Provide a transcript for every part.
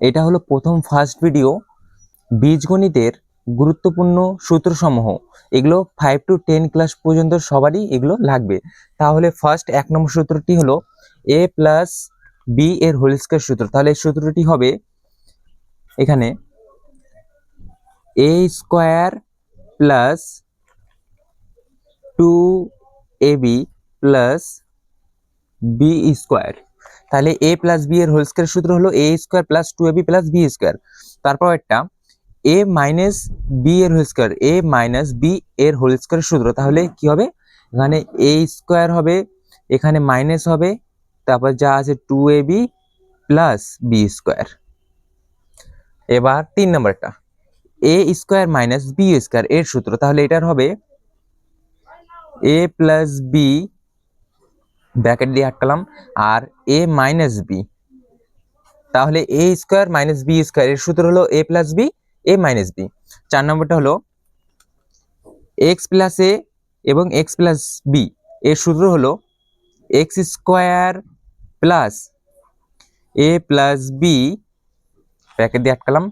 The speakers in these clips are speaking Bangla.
এটা হলো প্রথম ফার্স্ট ভিডিও বীজগণিতের গুরুত্বপূর্ণ সূত্রসমূহ। এগুলো 5 to 10 ক্লাস পর্যন্ত সবারই এগুলো লাগবে। তাহলে ফার্স্ট 1 নম্বর সূত্রটি হলো a প্লাস বি এর হোল স্কয়ার সূত্র। তাহলে এই সূত্রটি হবে এখানে a square plus 2ab plus B square. তাহলে a প্লাস বি এর হোল স্কয়ার সূত্র হলো a square plus 2ab plus B square. তারপর একটা a মাইনাস বি এর whole square, a minus B এর হোল স্কয়ার সূত্র। তাহলে কি হবে, এখানে a স্কয়ার হবে, এখানে মাইনাস হবে, তারপর যা আছে 2ab প্লাস বি স্কয়ার। এবার 3 নম্বরটা a square minus b square এর সূত্র। তাহলে এটার হবে a প্লাস বি ব্র্যাকেট দিয়ে আটকালাম আর a মাইনাস বি। তাহলে a square minus b square এর সূত্র হলো a plus b a minus b. 4 নম্বরটা হলো x প্লাস a এবং x প্লাস বি এর সূত্র হলো x square plus a plus b bracket দিয়ে আটকালাম,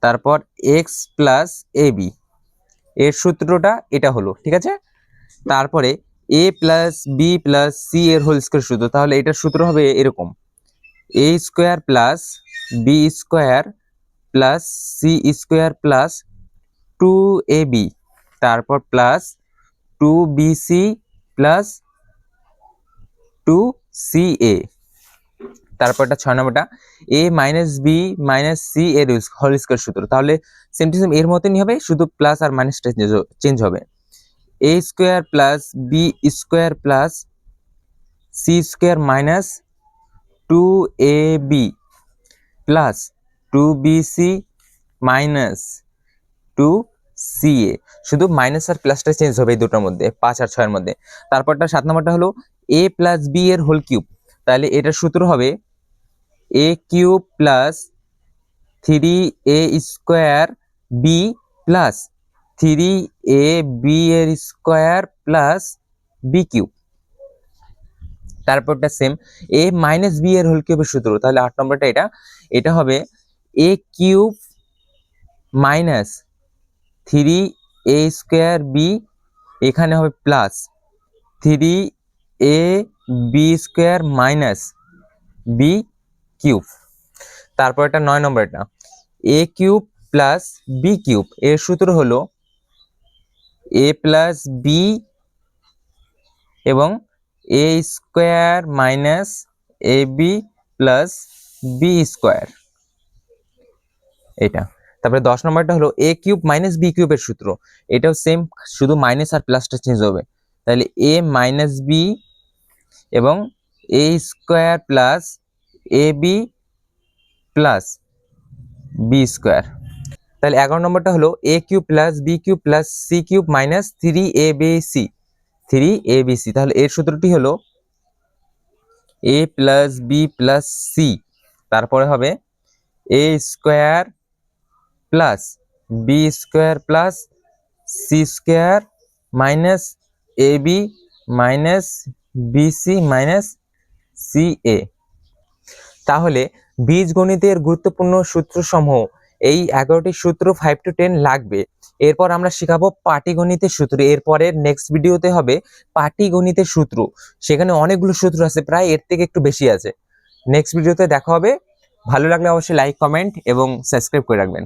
তারপর x প্লাস এ বি এর সূত্রটা এটা হলো, ঠিক আছে। তারপরে a plus B plus c এর হোল স্কয়ার সূত্র। তাহলে এটার সূত্র হবে এরকম a square plus B square plus C square plus 2ab, তারপর প্লাস 2bc প্লাস 2ca। তারপরটা 6 নম্বরটা a minus b minus c এর হোল স্কয়ার সূত্র। তাহলে সেম টু সেম এর মতনই হবে, শুধু প্লাস আর মাইনাসটা চেঞ্জ হবে। a square plus B square plus C square minus 2ab plus 2bc minus 2ca। শুধু মাইনাস আর প্লাসটা চেঞ্জ হবে এই দুটোর মধ্যে, 5 আর 6 এর মধ্যে। তারপরটা 7 নম্বরটা হলো a প্লাস বি এর হোল কিউব। তাহলে এটার সূত্র হবে a cube plus 3a square B plus 3ab এর স্কয়ার প্লাস বি কিউব। তারপরটা সেম a মাইনাস বি এর হোল কিউবের সূত্র। তাহলে 8 নম্বরটা এটা হবে a cube minus 3a square B, এখানে হবে plus 3ab square minus B cube. তারপর এটা 9 নম্বরটা a cube plus B cube এর সূত্র হলো a প্লাস বি এবং a square minus A B plus B square এটা। তারপরে 10 নম্বরটা হলো a কিউব মাইনাস বি কিউবের সূত্র। এটাও সেম, শুধু মাইনাস আর প্লাসটা চেঞ্জ হবে। তাহলে a মাইনাস বি এবং a square plus A B plus B square. তাহলে 11 নম্বরটা হলো a cube plus B cube plus C cube minus 3abc। তাহলে এর সূত্রটি হলো a plus B plus C, তারপরে হবে a square plus B square plus C square minus A B minus BC minus C A. তাহলে বীজগণিতের গুরুত্বপূর্ণ সূত্রসমূহ এই 11টি সূত্র 5 to 10 লাগবে। এরপর আমরা শিখাবো পাটিগণিতের সূত্র। এরপরের নেক্সট ভিডিওতে হবে পাটিগণিতের সূত্র, সেখানে অনেকগুলো সূত্র আছে, প্রায় এর থেকে একটু বেশি আছে। নেক্সট ভিডিওতে দেখা হবে। ভালো লাগলে অবশ্যই লাইক, কমেন্ট এবং সাবস্ক্রাইব করে রাখবেন।